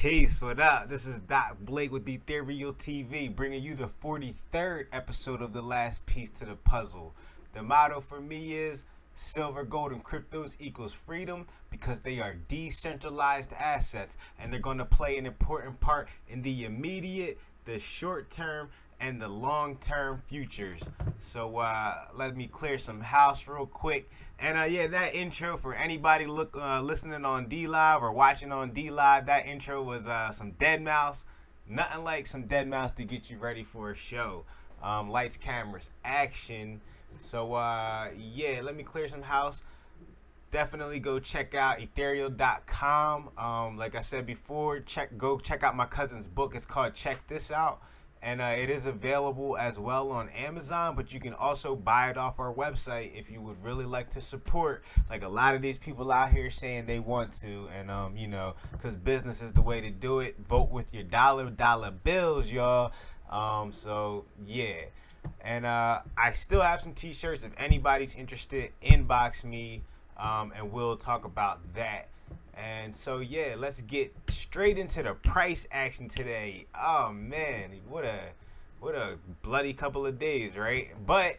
Peace, what up? This is Doc Blake with Ethereal TV, bringing you the 43rd episode of the last piece to the puzzle. The motto for me is silver, gold, and cryptos equals freedom because they are decentralized assets and they're going to play an important part in the immediate, the short term, and the long term futures. So let me clear some house real quick. And yeah, that intro for anybody listening on D Live or watching on D Live, that intro was some Dead Mouse. Nothing like some Dead Mouse to get you ready for a show. Lights, cameras, action. So yeah, let me clear some house. Definitely go check out ethereal.com. Like I said before, go check out my cousin's book. It's called Check This Out. And it is available as well on Amazon, but you can also buy it off our website if you would really like to support, like a lot of these people out here saying they want to. And because business is the way to do it. Vote with your dollar bills, y'all. So yeah. And I still have some t-shirts. If anybody's interested, inbox me, and we'll talk about that. And so yeah, let's get straight into the price action today. Oh man, what a bloody couple of days, right? But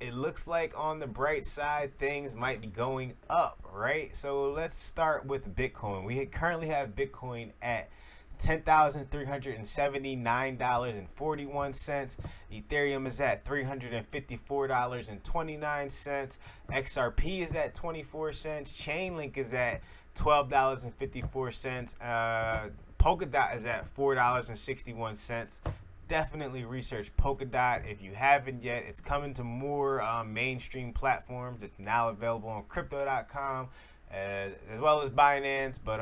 it looks like on the bright side things might be going up, right? So let's start with Bitcoin. We currently have Bitcoin at $10,379.41. Ethereum is at $354.29. XRP is at 24 cents. Chainlink is at $12.54. Polkadot is at $4.61. Definitely research Polkadot if you haven't yet. It's coming to more mainstream platforms. It's now available on crypto.com as well as Binance, but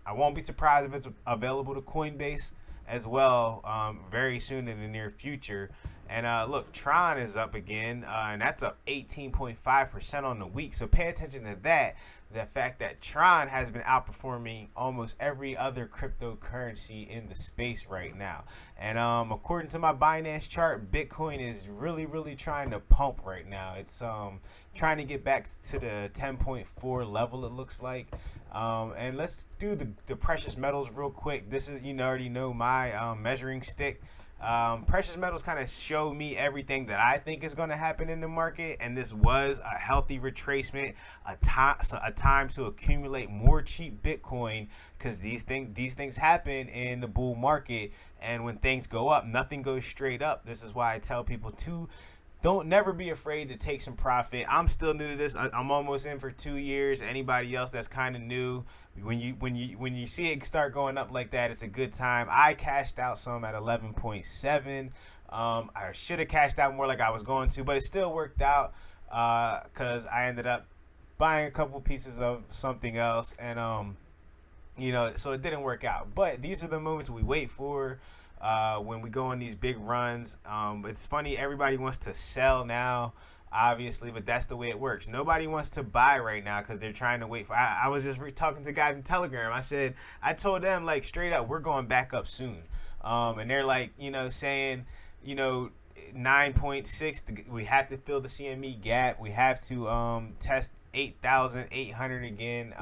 I won't be surprised if it's available to Coinbase as well very soon in the near future. And look, Tron is up again, and that's up 18.5% on the week. So pay attention to that. The fact that Tron has been outperforming almost every other cryptocurrency in the space right now. And according to my Binance chart, Bitcoin is really trying to pump right now. It's trying to get back to the 10.4 level, it looks like. And let's do the precious metals real quick. This is, already know my measuring stick. Precious metals kind of show me everything that I think is going to happen in the market, and this was a healthy retracement, a time to accumulate more cheap Bitcoin, because these things happen in the bull market, and when things go up, nothing goes straight up. This is why I tell people to never be afraid to take some profit. I'm still new to this. I'm almost in for 2 years. Anybody else that's kind of new, when you see it start going up like that, it's a good time. I cashed out some at 11.7. I should have cashed out more like I was going to, but it still worked out because I ended up buying a couple pieces of something else, and so it didn't work out. But these are the moments we wait for. When we go on these big runs. It's funny, everybody wants to sell now, obviously, but that's the way it works. Nobody wants to buy right now because they're trying to wait for. I was just talking to guys in Telegram. I told them, like, straight up, we're going back up soon. And they're like, saying, 9.6, we have to fill the CME gap. We have to test 8,800 again.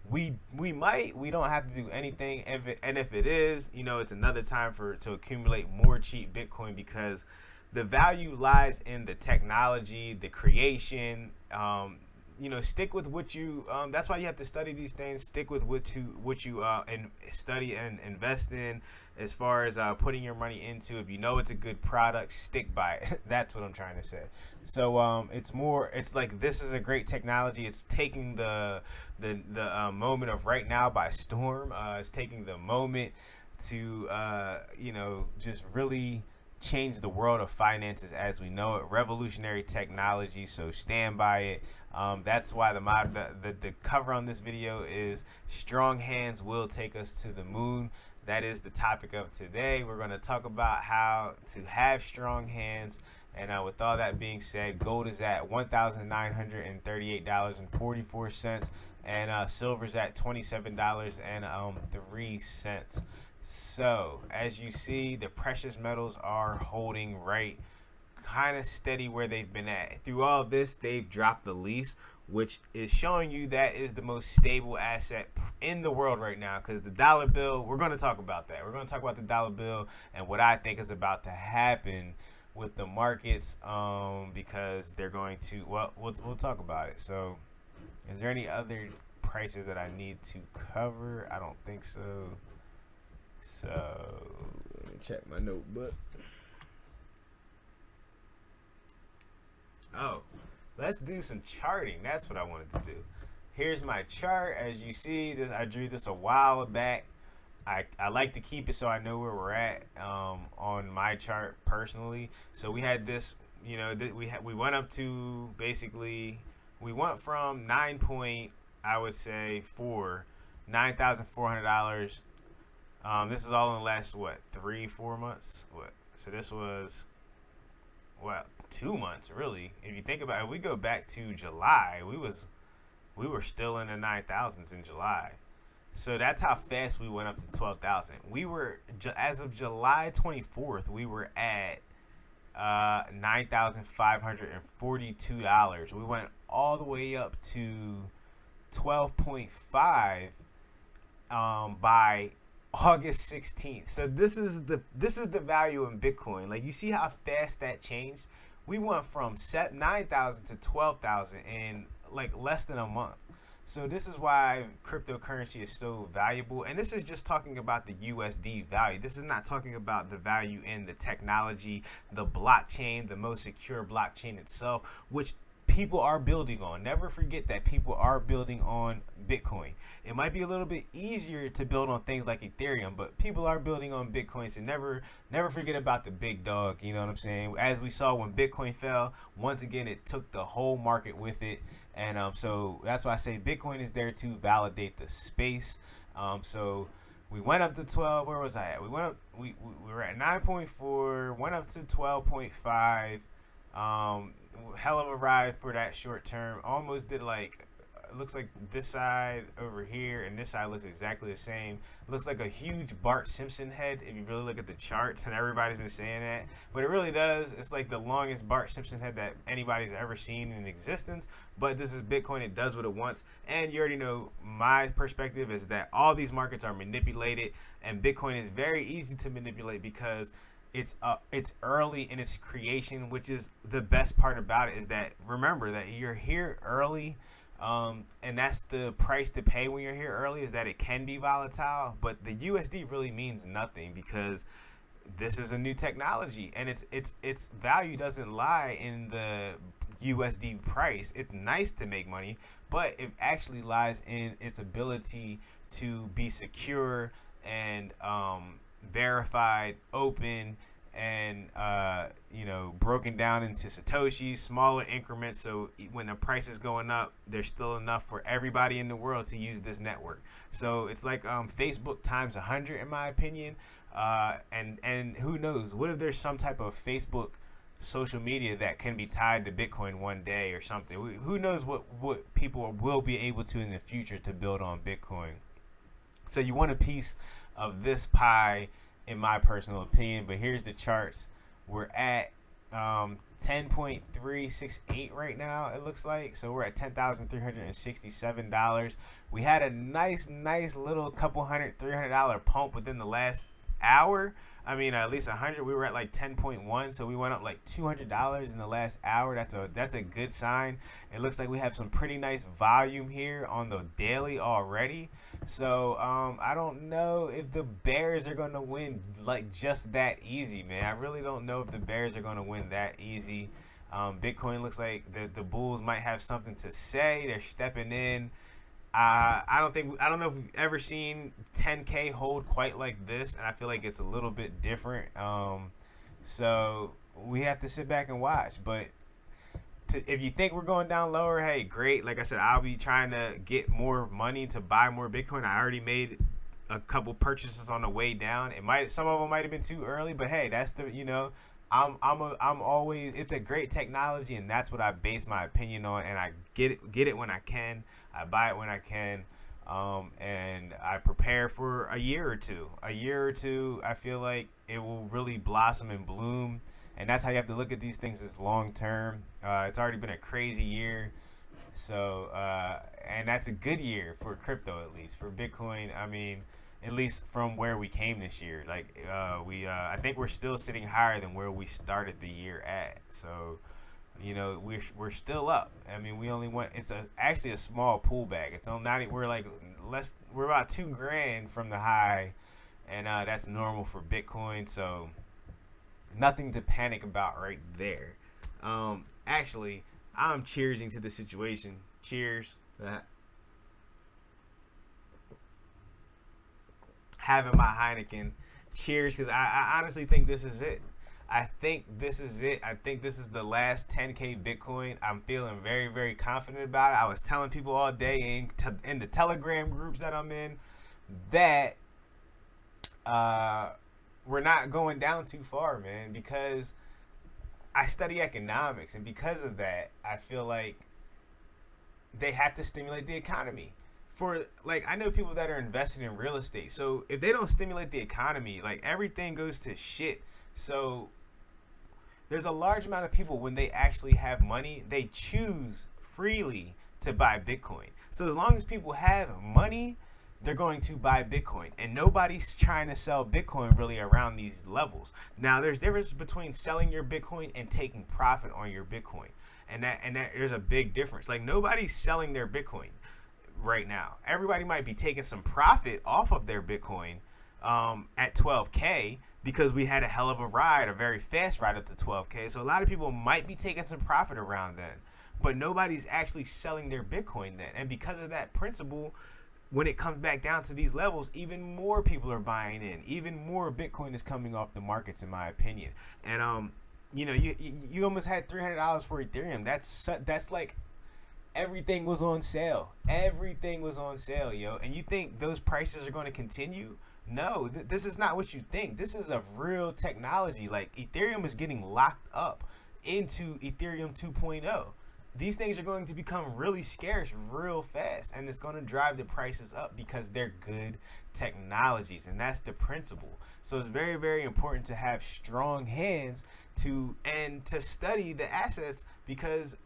We don't have to do anything, and if it is, it's another time to accumulate more cheap Bitcoin, because the value lies in the technology, the creation. Stick with what you. That's why you have to study these things. Stick with what you and study and invest in. As far as putting your money into, if you know it's a good product, stick by it. That's what I'm trying to say. So it's like, this is a great technology. It's taking the moment of right now by storm. It's taking the moment to just really change the world of finances as we know it. Revolutionary technology, so stand by it. That's why the cover on this video is "Strong Hands Will Take Us to the Moon." That is the topic of today. We're going to talk about how to have strong hands. And with all that being said, gold is at $1,938.44, and silver's at $27.03. So as you see, the precious metals are holding right kind of steady where they've been at. Through all of this, they've dropped the least, which is showing you that is the most stable asset in the world right now. Because the dollar bill, we're going to talk about that. We're going to talk about the dollar bill and what I think is about to happen with the markets, because they're going to, well, we'll talk about it. So, is there any other prices that I need to cover? I don't think so. So, let me check my notebook. Oh, let's do some charting. That's what I wanted to do. Here's my chart. As you see, this I drew this a while back. I like to keep it so I know where we're at, on my chart personally. So we had this, we went up to, basically, we went from I would say $9,400. This is all in the last 3-4 months. So this was 2 months really. If you think about it, if we go back to July, we were still in the 9,000s in July. So that's how fast we went up to 12,000. We were, as of July 24th, we were at $9,542. We went all the way up to 12.5 by August 16th. So this is the value in Bitcoin. Like, you see how fast that changed? We went from 9,000 to 12,000 in like less than a month. So this is why cryptocurrency is so valuable. And this is just talking about the USD value. This is not talking about the value in the technology, the blockchain, the most secure blockchain itself, which people are building on. Never forget that people are building on Bitcoin. It might be a little bit easier to build on things like Ethereum, but people are building on Bitcoin. So never forget about the big dog. You know what I'm saying? As we saw when Bitcoin fell, once again, it took the whole market with it. And so that's why I say Bitcoin is there to validate the space. So we went up to 12. Where was I at? We went up. We were at 9.4. Went up to 12.5. Hell of a ride for that short term. Almost did it looks like this side over here and this side looks exactly the same. It looks like a huge Bart Simpson head if you really look at the charts, and everybody's been saying that, but it really does. It's like the longest Bart Simpson head that anybody's ever seen in existence. But this is Bitcoin. It does what it wants, and you already know my perspective is that all these markets are manipulated, and Bitcoin is very easy to manipulate because it's early in its creation, which is the best part about it. Is that, remember that you're here early, and that's the price to pay when you're here early, is that it can be volatile. But the USD really means nothing because this is a new technology, and its value doesn't lie in the USD price. It's nice to make money, but it actually lies in its ability to be secure and verified, open, and broken down into satoshis, smaller increments. So when the price is going up, there's still enough for everybody in the world to use this network. So it's like Facebook times 100 in my opinion. And who knows, what if there's some type of Facebook social media that can be tied to Bitcoin one day or something? Who knows what people will be able to in the future to build on Bitcoin. So you want a piece of this pie, in my personal opinion. But here's the charts. We're at 10.368 right now, it looks like. So we're at $10,367. We had a nice little couple $300 pump within the last hour. I mean, at least 100. We were at like 10.1, so we went up like $200 in the last hour. That's a good sign. It looks like we have some pretty nice volume here on the daily already. So I don't know if the Bears are going to win like just that easy, man. I really don't know if the Bears are going to win that easy. Bitcoin looks like the Bulls might have something to say. They're stepping in. I don't know if we've ever seen 10K hold quite like this, and I feel like it's a little bit different. So we have to sit back and watch. But if you think we're going down lower, hey, great. Like I said, I'll be trying to get more money to buy more Bitcoin. I already made a couple purchases on the way down. Some of them might have been too early, but hey, that's I'm always, it's a great technology, and that's what I base my opinion on, and I get it when I can. I buy it when I can, and I prepare for a year or two. I feel like it will really blossom and bloom, and that's how you have to look at these things as long term. It's already been a crazy year. So, and that's a good year for crypto, at least for Bitcoin. I mean, at least from where we came this year. Like, I think we're still sitting higher than where we started the year at. So, we're still up. I mean, we only went. It's actually a small pullback. It's on not. We're like less. We're about 2 grand from the high, and that's normal for Bitcoin. So, nothing to panic about right there. Actually, I'm cheersing to the situation. Cheers. Having my Heineken. Cheers, because I honestly think this is it. I think this is it. I think this is the last 10K Bitcoin. I'm feeling very, very confident about it. I was telling people all day in the Telegram groups that I'm in that we're not going down too far, man, because I study economics, and because of that, I feel like they have to stimulate the economy. For like, I know people that are invested in real estate. So if they don't stimulate the economy, like everything goes to shit. So there's a large amount of people, when they actually have money, they choose freely to buy Bitcoin. So as long as people have money, they're going to buy Bitcoin, and nobody's trying to sell Bitcoin really around these levels. Now, there's difference between selling your Bitcoin and taking profit on your Bitcoin, and that there's a big difference. Like, nobody's selling their Bitcoin right now. Everybody might be taking some profit off of their Bitcoin at 12K, because we had a hell of a ride, a very fast ride up to 12K. So a lot of people might be taking some profit around then, but nobody's actually selling their Bitcoin then. And because of that principle, when it comes back down to these levels, even more people are buying in. Even more Bitcoin is coming off the markets, in my opinion. And you almost had $300 for Ethereum. That's like everything was on sale. Everything was on sale, yo. And you think those prices are going to continue? No, this is not what you think. This is a real technology. Like, Ethereum is getting locked up into Ethereum 2.0. These things are going to become really scarce real fast, and it's going to drive the prices up because they're good technologies, and that's the principle. So it's very, very important to have strong hands to study the assets, because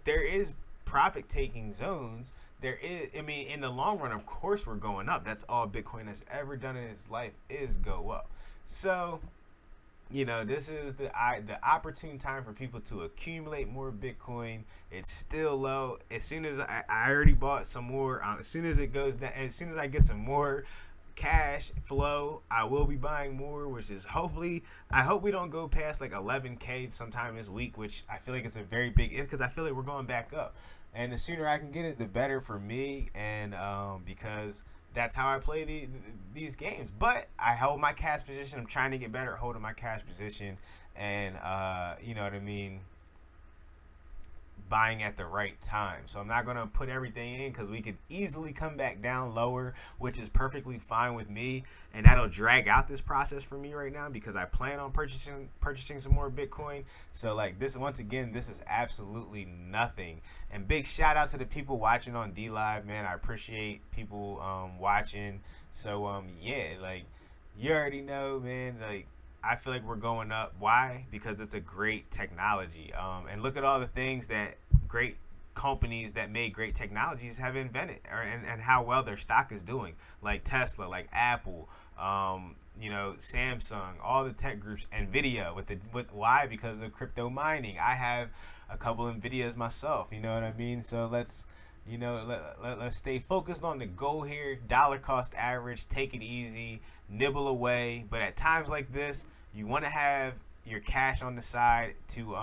there is profit taking zones. There is, I mean, in the long run, of course, we're going up. That's all Bitcoin has ever done in its life, is go up. So, this is the opportune time for people to accumulate more Bitcoin. It's still low. As soon as I already bought some more, as soon as it goes down, as soon as I get some more cash flow, I will be buying more, which is I hope we don't go past like 11K sometime this week, which I feel like it's a very big if, because I feel like we're going back up. And the sooner I can get it, the better for me, and because that's how I play these games. But I hold my cash position. I'm trying to get better at holding my cash position, and you know what I mean, buying at the right time. So I'm not going to put everything in, because we could easily come back down lower, which is perfectly fine with me, and that'll drag out this process for me right now, because I plan on purchasing some more Bitcoin. So like this, once again, this is absolutely nothing. And big shout out to the people watching on D Live, man. I appreciate people watching. So yeah, like you already know, man, like I feel like we're going up. Why? Because it's a great technology. And look at all the things that great companies that made great technologies have invented, and how well their stock is doing. Like Tesla, like Apple, Samsung, all the tech groups, Nvidia. Why? Because of crypto mining. I have a couple of Nvidias myself. You know what I mean? So let's stay focused on the goal here. Dollar cost average. Take it easy. Nibble away. But at times like this, you want to have your cash on the side to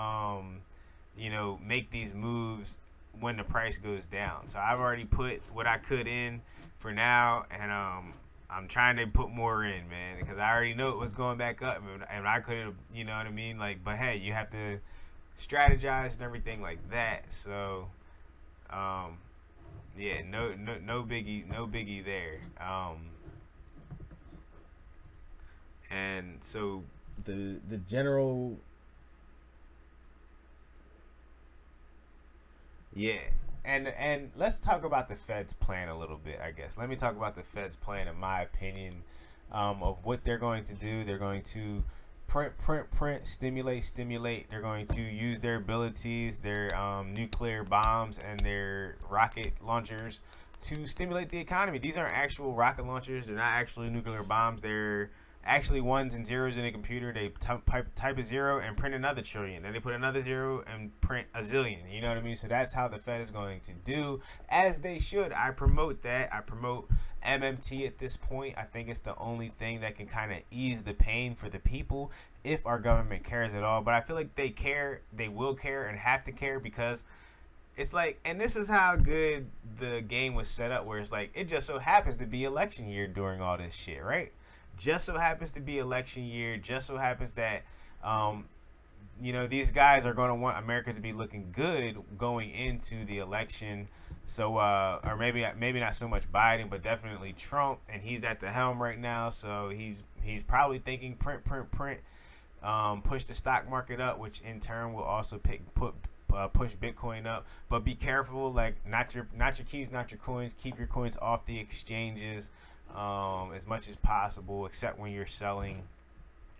make these moves when the price goes down. So I've already put what I could in for now, and I'm trying to put more in, man, because I already know it was going back up, and I could have, you know what I mean? Like, but hey, you have to strategize and everything like that. So yeah, no biggie there. And so the general, yeah, and let's talk about the Fed's plan a little bit. I guess let me talk about the Fed's plan, in my opinion, of what they're going to do. They're going to print, stimulate. They're going to use their abilities, their nuclear bombs and their rocket launchers to stimulate the economy. These aren't actual rocket launchers. They're not actually nuclear bombs. They're actually ones and zeros in a computer. They type a zero and print another trillion. Then they put another zero and print a zillion. You know what I mean? So that's how the Fed is going to do, as they should. I promote that. I promote MMT at this point. I think it's the only thing that can kind of ease the pain for the people if our government cares at all. But I feel like they care. They will care and have to care, because it's like, and this is how good the game was set up, where it's like, it just so happens to be election year during all this shit, right? Just so happens to be election year. Just so happens that, these guys are going to want America to be looking good going into the election. So, or maybe not so much Biden, but definitely Trump, and he's at the helm right now. So he's probably thinking print, push the stock market up, which in turn will also push Bitcoin up. But be careful, like not your keys, not your coins. Keep your coins off the exchanges as much as possible, except when you're selling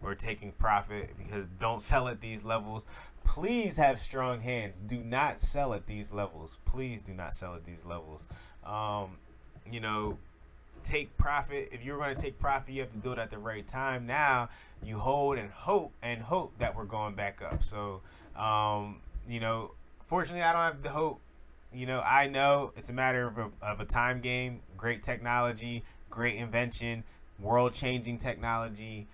or taking profit, because don't sell at these levels. Please have strong hands. Do not sell at these levels. Please do not sell at these levels. Take profit. If you're going to take profit, you have to do it at the right time. Now you hold and hope that we're going back up. So, fortunately, I don't have the hope. I know it's a matter of a time game. Great technology, great invention, world-changing technology,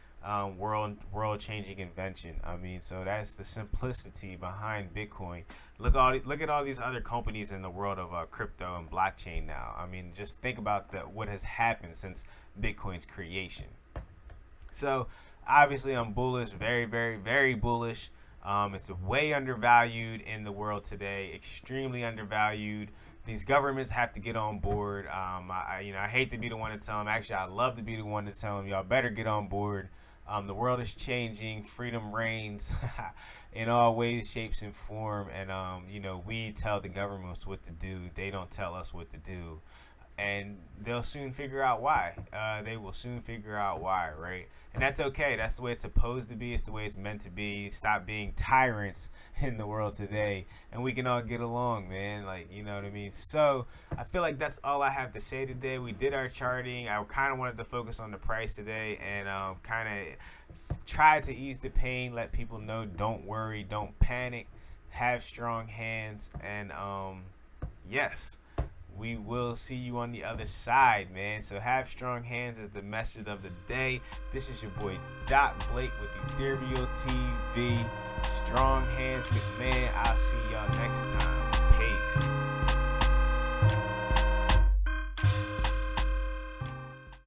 world-changing invention. I mean, so that's the simplicity behind Bitcoin. Look at all these other companies in the world of crypto and blockchain now. I mean, just think about what has happened since Bitcoin's creation. So, obviously, I'm bullish, very, very, very bullish. It's way undervalued in the world today, extremely undervalued. These governments have to get on board. I hate to be the one to tell them. Actually, I love to be the one to tell them, y'all better get on board. The world is changing. Freedom reigns in all ways, shapes, and form. And, we tell the governments what to do. They don't tell us what to do. And they'll soon figure out why. They will soon figure out why, right? And that's okay. That's the way it's supposed to be. It's the way it's meant to be. Stop being tyrants in the world today, and we can all get along, man. Like, you know what I mean? So I feel like that's all I have to say today. We did our charting. I kind of wanted to focus on the price today, and kind of try to ease the pain, let people know, don't worry, don't panic, have strong hands, and yes. We will see you on the other side, man. So have strong hands is the message of the day. This is your boy Doc Blake with Ethereal TV. Strong hands, McMahon. I'll see y'all